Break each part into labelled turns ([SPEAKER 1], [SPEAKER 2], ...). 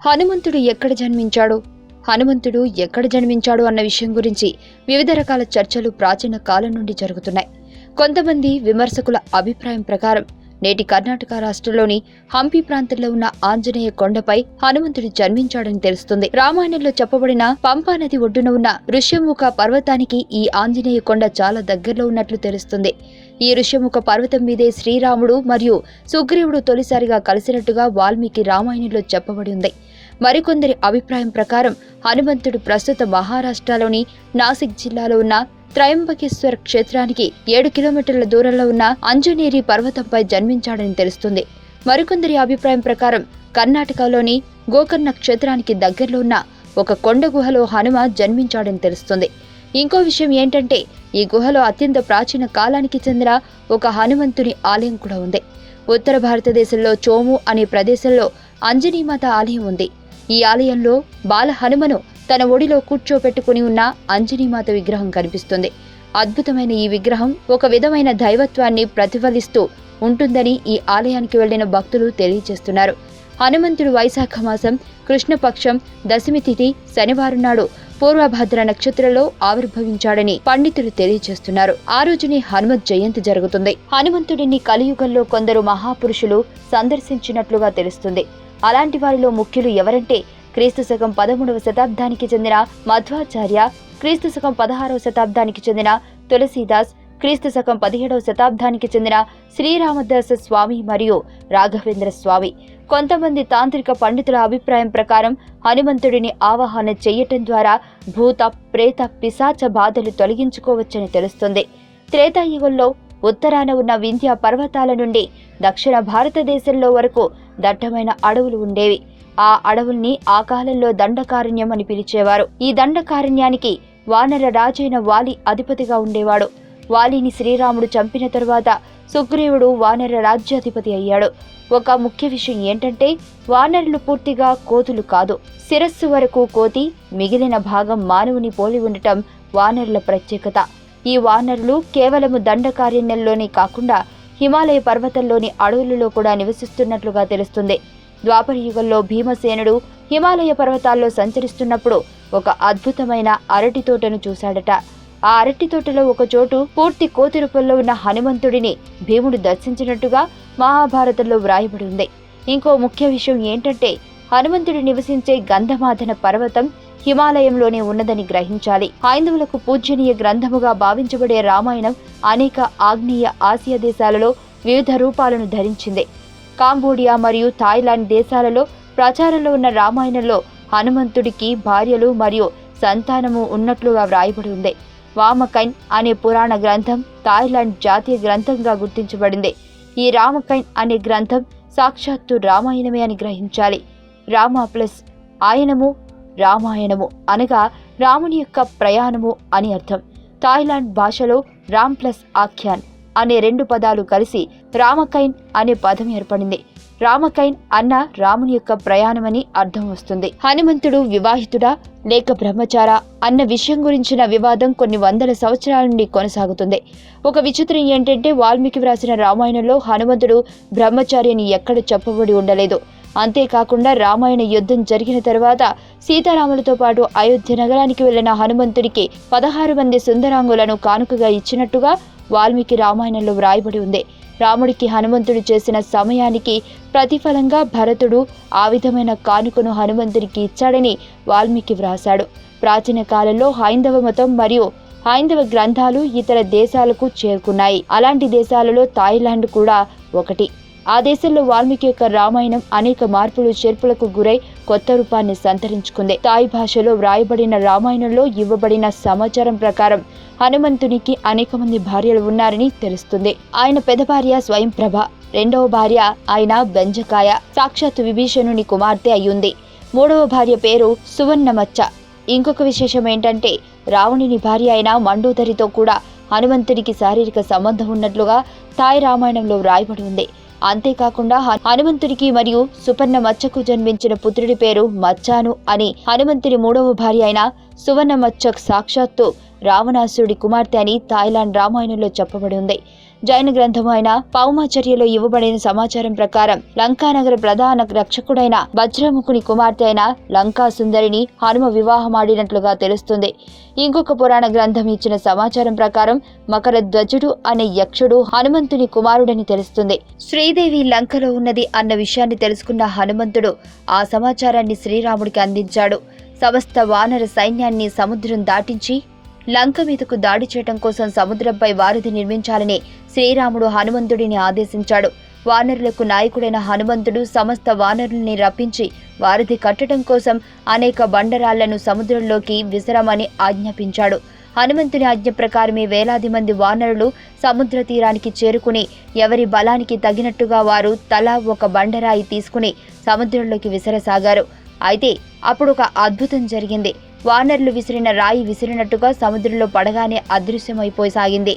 [SPEAKER 1] హనుమంతుడు ఎక్కడ జన్మించాడు? హనుమంతుడు ఎక్కడ జన్మించాడు అన్న విషయం గురించి వివిధ రకాల చర్చలు ప్రాచీన కాలం నుండి జరుగుతున్నాయి. కొంతమంది విమర్శకుల అభిప్రాయం ప్రకారం నేటి కర్ణాటక రాష్ట్రంలోని హంపి ప్రాంతంలో ఉన్న ఆంజనేయ కొండపై హనుమంతుడు జన్మించాడని తెలుస్తుంది. రామాయణంలో చెప్పబడిన పంపా నది ఒడ్డున ఉన్న ఋష్యముఖ పర్వతానికి ఈ ఆంజనేయ కొండ చాలా దగ్గరలో ఉన్నట్లు తెలుస్తుంది. ఈ ఋష్యముఖ పర్వతం మీదే శ్రీరాముడు మరియు సుగ్రీవుడు తొలిసారిగా కలిసినట్టుగా వాల్మీకి రామాయణంలో చెప్పబడి ఉంది. మరికొందరి అభిప్రాయం ప్రకారం హనుమంతుడు ప్రస్తుత మహారాష్ట్రలోని నాసిక్ జిల్లాలో ఉన్న త్రయంబకేశ్వర్ క్షేత్రానికి 7 కిలోమీటర్ల దూరంలో ఉన్న అంజనేరి పర్వతంపై జన్మించాడని తెలుస్తుంది. మరికొందరి అభిప్రాయం ప్రకారం కర్ణాటకలోని గోకర్ణ క్షేత్రానికి దగ్గరలో ఉన్న ఒక కొండ గుహలో హనుమ జన్మించాడని తెలుస్తుంది. ఇంకో విషయం ఏంటంటే ఈ గుహలో అత్యంత ప్రాచీన కాలానికి చెందిన ఒక హనుమంతుని ఆలయం కూడా ఉంది. ఉత్తర భారతదేశంలో చోము అనే ప్రదేశంలో అంజనీమాత ఆలయం ఉంది. ఈ ఆలయంలో బాల హనుమను తన ఒడిలో కూర్చోపెట్టుకుని ఉన్న అంజనీమాత విగ్రహం కనిపిస్తుంది. అద్భుతమైన ఈ విగ్రహం ఒక విధమైన దైవత్వాన్ని ప్రతిఫలిస్తూ ఉంటుందని ఈ ఆలయానికి వెళ్లిన భక్తులు తెలియజేస్తున్నారు. హనుమంతుడు వైశాఖ మాసం కృష్ణపక్షం దశమి తిథి శనివారం నాడు పూర్వభద్ర నక్షత్రంలో ఆవిర్భవించాడని పండితులు తెలియజేస్తున్నారు. ఆ రోజునే హనుమత్ జయంతి జరుగుతుంది. హనుమంతుడిని కలియుగంలో కొందరు మహాపురుషులు సందర్శించినట్లుగా తెలుస్తుంది. అలాంటి వారిలో ముఖ్యులు ఎవరంటే క్రీస్తు శకం 13వ శతాబ్దానికి చెందిన మధ్వాచార్య, క్రీస్తు శకం 16వ శతాబ్దానికి చెందిన తులసీదాస్, క్రీస్తు శకం 17వ శతాబ్దానికి చెందిన శ్రీరామదాస స్వామి మరియు రాఘవేంద్ర స్వామి. కొంతమంది తాంత్రిక పండితుల అభిప్రాయం ప్రకారం హనుమంతుడిని ఆవాహన చేయటం ద్వారా భూత ప్రేత పిశాచ బాధలు తొలగించుకోవచ్చని తెలుస్తుంది. త్రేతాయుగంలో ఉత్తరాన ఉన్న వింధ్య పర్వతాల నుండి దక్షిణ భారతదేశంలో వరకు దట్టమైన అడవులు ఉండేవి. ఆ అడవుల్ని ఆ కాలంలో దండకారణ్యం అని పిలిచేవారు. ఈ దండకారణ్యానికి వానర రాజైన వాలి అధిపతిగా ఉండేవాడు. వాలిని శ్రీరాముడు చంపిన తరువాత సుగ్రీవుడు వానర రాజ్యాధిపతి అయ్యాడు. ఒక ముఖ్య విషయం ఏంటంటే వానరులు పూర్తిగా కోతులు కాదు. శిరస్సు వరకు కోతి, మిగిలిన భాగం మానవుని పోలి ఉండటం వానరుల ప్రత్యేకత. ఈ వానరులు కేవలము దండకారణ్యంలోనే కాకుండా హిమాలయ పర్వతంలోని అడవులలో కూడా నివసిస్తున్నట్లుగా తెలుస్తుంది. ద్వాపర యుగంలో భీమసేనుడు హిమాలయ పర్వతాల్లో సంచరిస్తున్నప్పుడు ఒక అద్భుతమైన అరటి తోటను చూశాడట. ఆ అరటి తోటలో ఒక చోటు పూర్తి కోతి రూపంలో ఉన్న హనుమంతుడిని భీముడు దర్శించినట్టుగా మహాభారతంలో వ్రాయబడి ఉంది. ఇంకో ముఖ్య విషయం ఏంటంటే హనుమంతుడు నివసించే గంధమాదన పర్వతం హిమాలయంలోనే ఉన్నదని గ్రహించాలి. హైందవులకు పూజ్యనీయ గ్రంథముగా భావించబడే రామాయణం అనేక ఆగ్నేయ ఆసియా దేశాలలో వివిధ రూపాలను ధరించింది. కాంబోడియా మరియు థాయిలాండ్ దేశాలలో ప్రచారంలో ఉన్న రామాయణంలో హనుమంతుడికి భార్యలు మరియు సంతానము ఉన్నట్లుగా వ్రాయబడి ఉంది. వామకైన్ అనే పురాణ గ్రంథం థాయిలాండ్ జాతీయ గ్రంథంగా గుర్తించబడింది. ఈ రామకైన్ అనే గ్రంథం సాక్షాత్తు రామాయణమే అని గ్రహించాలి. రామ ప్లస్ ఆయనము రామాయణము అనగా రాముని యొక్క ప్రయాణము అని అర్థం. థాయిలాండ్ భాషలో రామ్ ప్లస్ ఆఖ్యాన్ అనే 2 పదాలు కలిసి రామకైన్ అనే పదం ఏర్పడింది. రామకైన్ అన్న రాముని యొక్క ప్రయాణమని అర్థం వస్తుంది. హనుమంతుడు వివాహితుడా లేక బ్రహ్మచారా అన్న విషయం గురించిన వివాదం కొన్ని వందల సంవత్సరాల నుండి కొనసాగుతుంది. ఒక విచిత్రం ఏంటంటే వాల్మీకి వ్రాసిన రామాయణంలో హనుమంతుడు బ్రహ్మచారి అని ఎక్కడ చెప్పబడి ఉండలేదు. అంతేకాకుండా రామాయణ యుద్ధం జరిగిన తర్వాత సీతారాములతో పాటు అయోధ్య నగరానికి వెళ్లిన హనుమంతుడికి 16 మంది సుందరాంగులను కానుకగా ఇచ్చినట్టుగా వాల్మీకి రామాయణంలో వ్రాయబడి ఉంది. రాముడికి హనుమంతుడు చేసిన సమయానికి ప్రతిఫలంగా భరతుడు ఆ విధమైన కానుకను హనుమంతుడికి ఇచ్చాడని వాల్మీకి వ్రాశాడు. ప్రాచీన కాలంలో హైందవ మతం మరియు హైందవ గ్రంథాలు ఇతర దేశాలకు చేరుకున్నాయి. అలాంటి దేశాలలో థాయిలాండ్ కూడా ఒకటి. ఆ దేశంలో వాల్మీకి యొక్క రామాయణం అనేక మార్పులు చేర్పులకు గురై కొత్త రూపాన్ని సంతరించుకుంది. థాయ్ భాషలో వ్రాయబడిన రామాయణంలో ఇవ్వబడిన సమాచారం ప్రకారం హనుమంతునికి అనేక మంది భార్యలు ఉన్నారని తెలుస్తుంది. ఆయన పెద్ద భార్య స్వయంప్రభ, రెండవ భార్య ఆయన బెంజకాయ సాక్షాత్తు విభీషణుని కుమార్తె అయ్యుంది. మూడవ భార్య పేరు సువర్ణమచ్చ. ఇంకొక విశేషం ఏంటంటే రావణుని భార్య అయిన మండోదరితో కూడా హనుమంతునికి శారీరక సంబంధం ఉన్నట్లుగా థాయ్ రామాయణంలో వ్రాయబడి ఉంది. అంతేకాకుండా హనుమంతుడికి మరియు సుపర్ణ మచ్చకు జన్మించిన పుత్రుడి పేరు మచ్చాను అని హనుమంతుడి మూడవ భార్య అయిన సువర్ణ మచ్చ సాక్షాత్తు రావణాసురుడి కుమార్తె అని థాయిలాండ్ రామాయణంలో చెప్పబడి ఉంది. జైన గ్రంథము అయిన పౌమాచర్యలో ఇవ్వబడిన సమాచారం ప్రకారం లంకానగర ప్రధాన రక్షకుడైన వజ్రముఖుని కుమార్తె అయిన లంకా సుందరిని హనుమ వివాహమాడినట్లుగా తెలుస్తుంది. ఇంకొక పురాణ గ్రంథం ఇచ్చిన సమాచారం ప్రకారం మకర ధ్వజుడు అనే యక్షుడు హనుమంతుని కుమారుడని తెలుస్తుంది. శ్రీదేవి లంకలో ఉన్నది అన్న విషయాన్ని తెలుసుకున్న హనుమంతుడు ఆ సమాచారాన్ని శ్రీరాముడికి అందించాడు. సమస్త వానర సైన్యాన్ని సముద్రం దాటించి లంక మీదకు దాడి చేయటం కోసం సముద్రంపై వారధి నిర్మించాలని శ్రీరాముడు హనుమంతుడిని ఆదేశించాడు. వానరులకు నాయకుడైన హనుమంతుడు సమస్త వానరుల్ని రప్పించి వారధి కట్టడం కోసం అనేక బండరాళ్లను సముద్రంలోకి విసరమని ఆజ్ఞాపించాడు. హనుమంతుని ఆజ్ఞ ప్రకారమే వేలాది మంది వానరులు సముద్ర తీరానికి చేరుకుని ఎవరి బలానికి తగినట్టుగా వారు తలా ఒక బండరాయి తీసుకుని సముద్రంలోకి విసరసాగారు. అయితే అప్పుడు ఒక అద్భుతం జరిగింది. వానరులు విసిరిన రాయి విసిరినట్టుగా సముద్రంలో పడగానే అదృశ్యమైపోసాగింది.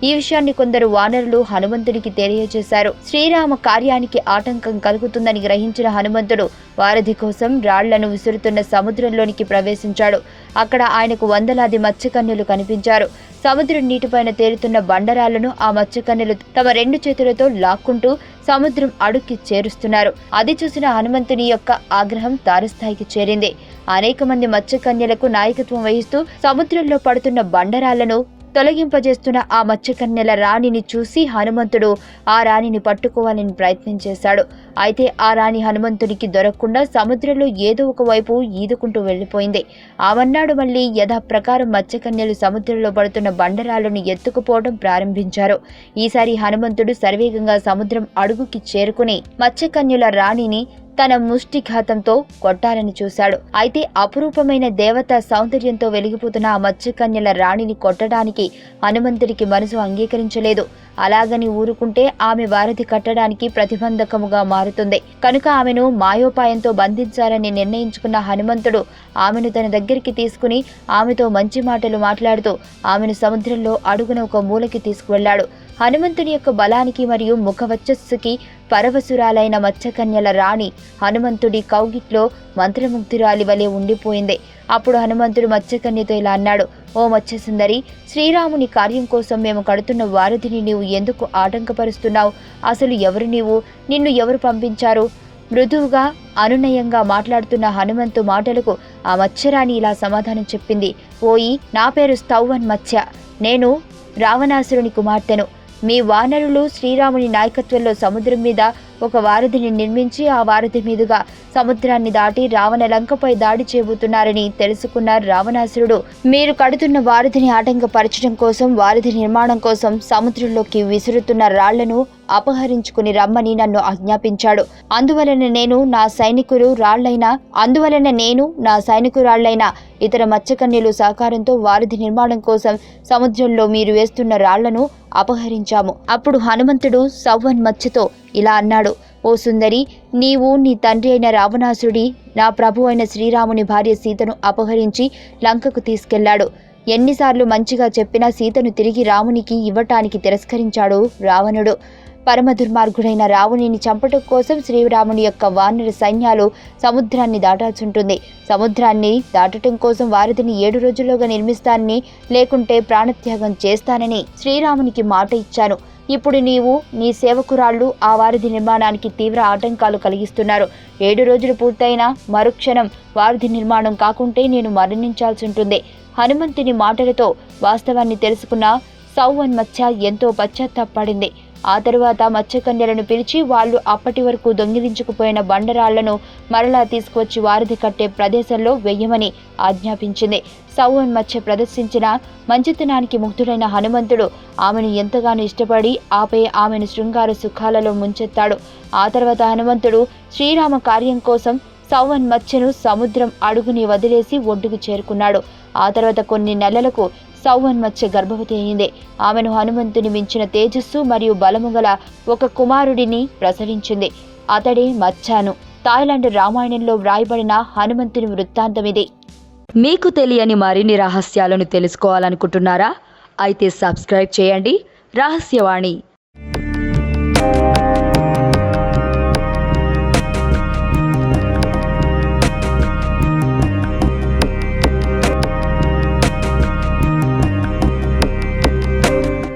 [SPEAKER 1] ఈ విషయాన్ని కొందరు వానరులు హనుమంతుడికి తెలియజేశారు. శ్రీరామ కార్యానికి ఆటంకం కలుగుతుందని గ్రహించిన హనుమంతుడు వారధి కోసం రాళ్లను విసురుతున్న సముద్రంలోనికి ప్రవేశించాడు. అక్కడ ఆయనకు వందలాది మత్స్యకన్యలు కనిపించారు. సముద్రం నీటిపైన తేలుతున్న బండరాళ్లను ఆ మత్స్యకన్యలు తమ 2 చేతులతో లాక్కుంటూ సముద్రం అడుక్కి చేరుస్తున్నారు. అది చూసిన హనుమంతుని యొక్క ఆగ్రహం తారస్థాయికి చేరింది. అనేక మంది మత్స్యకన్యలకు నాయకత్వం వహిస్తూ సముద్రంలో పడుతున్న బండరాళ్లను తొలగింపజేస్తున్న ఆ మత్స్యకన్యల రాణిని చూసి హనుమంతుడు ఆ రాణిని పట్టుకోవాలని ప్రయత్నం చేశాడు. అయితే ఆ రాణి హనుమంతుడికి దొరకకుండా సముద్రంలో ఏదో ఒక వైపు ఈదుకుంటూ వెళ్లిపోయింది. ఆమన్నాడు మళ్లీ యథాప్రకారం మత్స్యకన్యలు సముద్రంలో పడుతున్న బండరాళ్లను ఎత్తుకుపోవడం ప్రారంభించారు. ఈసారి హనుమంతుడు సర్వేగంగా సముద్రం అడుగుకి చేరుకుని మత్స్యకన్యల రాణిని తన ముష్టిఘాతంతో కొట్టాలని చూశాడు. అయితే అపురూపమైన దేవత సౌందర్యంతో వెలిగిపోతున్న ఆ మత్స్యకన్యల రాణిని కొట్టడానికి హనుమంతుడికి మనసు అంగీకరించలేదు. అలాగని ఊరుకుంటే ఆమె వారధి కట్టడానికి ప్రతిబంధకముగా మారుతుంది. కనుక ఆమెను మాయోపాయంతో బంధించాలని నిర్ణయించుకున్న హనుమంతుడు ఆమెను తన దగ్గరికి తీసుకుని ఆమెతో మంచి మాటలు మాట్లాడుతూ ఆమెను సముద్రంలో అడుగున ఒక మూలకి తీసుకువెళ్లాడు. హనుమంతుని యొక్క బలానికి మరియు ముఖవచ్చస్సుకి పరవశురాలైన మత్స్యకన్యల రాణి హనుమంతుడి కౌగిట్లో మంత్రముగ్ధురాలి వలె ఉండిపోయింది. అప్పుడు హనుమంతుడు మత్స్యకన్యతో ఇలా అన్నాడు: ఓ మత్స్యసుందరి, శ్రీరాముని కార్యం కోసం మేము కడుతున్న వారధిని నీవు ఎందుకు ఆటంకపరుస్తున్నావు? అసలు ఎవరు నీవు? నిన్ను ఎవరు పంపించారు? మృదువుగా అనునయంగా మాట్లాడుతున్న హనుమంతు మాటలకు ఆ మత్స్యరాణి ఇలా సమాధానం చెప్పింది: ఓయి, నా పేరు స్తౌవన్ మత్స్య. నేను రావణాసురుని కుమార్తెను. మీ వానరులు శ్రీరాముని నాయకత్వంలో సముద్రం మీద ఒక వారధిని నిర్మించి ఆ వారధి మీదుగా సముద్రాన్ని దాటి రావణ లంకపై దాడి చేయబోతున్నారని తెలుసుకున్న రావణాసురుడు మీరు కడుతున్న వారధిని ఆటంకపరచడం కోసం, వారధి నిర్మాణం కోసం సముద్రంలోకి విసురుతున్న రాళ్లను అపహరించుకుని రమ్మని నన్ను ఆజ్ఞాపించాడు. అందువలన నేను నా సైనికురాళ్లైన ఇతర మత్స్యకన్యలు సహకారంతో వారధి నిర్మాణం కోసం సముద్రంలో మీరు వేస్తున్న రాళ్లను అపహరించాము. అప్పుడు హనుమంతుడు సౌవన్ మత్స్యతో ఇలా అన్నాడు: ఓ సుందరి, నీవు నీ తండ్రి అయిన రావణాసుడి నా ప్రభు అయిన శ్రీరాముని భార్య సీతను అపహరించి లంకకు తీసుకెళ్లాడు. ఎన్నిసార్లు మంచిగా చెప్పినా సీతను తిరిగి రామునికి ఇవ్వటానికి తిరస్కరించాడు రావణుడు. పరమ దుర్మార్గుడైన రావణుని చంపటం కోసం శ్రీరాముని యొక్క వానర సైన్యాలు సముద్రాన్ని దాటాల్సి. సముద్రాన్ని దాటటం కోసం వారధిని 7 రోజుల్లోగా నిర్మిస్తానని, లేకుంటే ప్రాణత్యాగం చేస్తానని శ్రీరామునికి మాట ఇచ్చాను. ఇప్పుడు నీవు నీ సేవకురాళ్లు ఆ వారధి నిర్మాణానికి తీవ్ర ఆటంకాలు కలిగిస్తున్నారు. 7 రోజులు పూర్తయిన మరుక్షణం వారధి నిర్మాణం కాకుంటే నేను మరణించాల్సి ఉంటుంది. హనుమంతుని మాటలతో వాస్తవాన్ని తెలుసుకున్న సౌవన్ మత్స్య ఎంతో పశ్చాత్తాపడింది. ఆ తరువాత మత్స్యకన్యలను పిలిచి వాళ్ళు అప్పటి వరకు దొంగిలించుకుపోయిన బండరాళ్లను మరలా తీసుకువచ్చి వారధి కట్టే ప్రదేశంలో వెయ్యమని ఆజ్ఞాపించింది. సౌవన్ మత్స్య ప్రదర్శించిన మంచితనానికి ముగ్ధుడైన హనుమంతుడు ఆమెను ఎంతగానో ఇష్టపడి ఆపై ఆమెను శృంగార సుఖాలలో ముంచెత్తాడు. ఆ తర్వాత హనుమంతుడు శ్రీరామ కార్యం కోసం సౌవన్ మత్స్యను సముద్రం అడుగుని వదిలేసి ఒడ్డుకు చేరుకున్నాడు. ఆ తర్వాత కొన్ని నెలలకు సౌవన్ మత్స్య గర్భవతి అయింది. ఆమెను హనుమంతుని మించిన తేజస్సు మరియు బలము గల ఒక కుమారుడిని ప్రసవించింది. అతడే మత్స్యను. థాయిలాండ్ రామాయణంలో వ్రాయబడిన హనుమంతుని వృత్తాంతమిది.
[SPEAKER 2] మీకు తెలియని మరిన్ని రహస్యాలను తెలుసుకోవాలనుకుంటున్నారా? అయితే సబ్స్క్రైబ్ చేయండి రహస్యవాణి.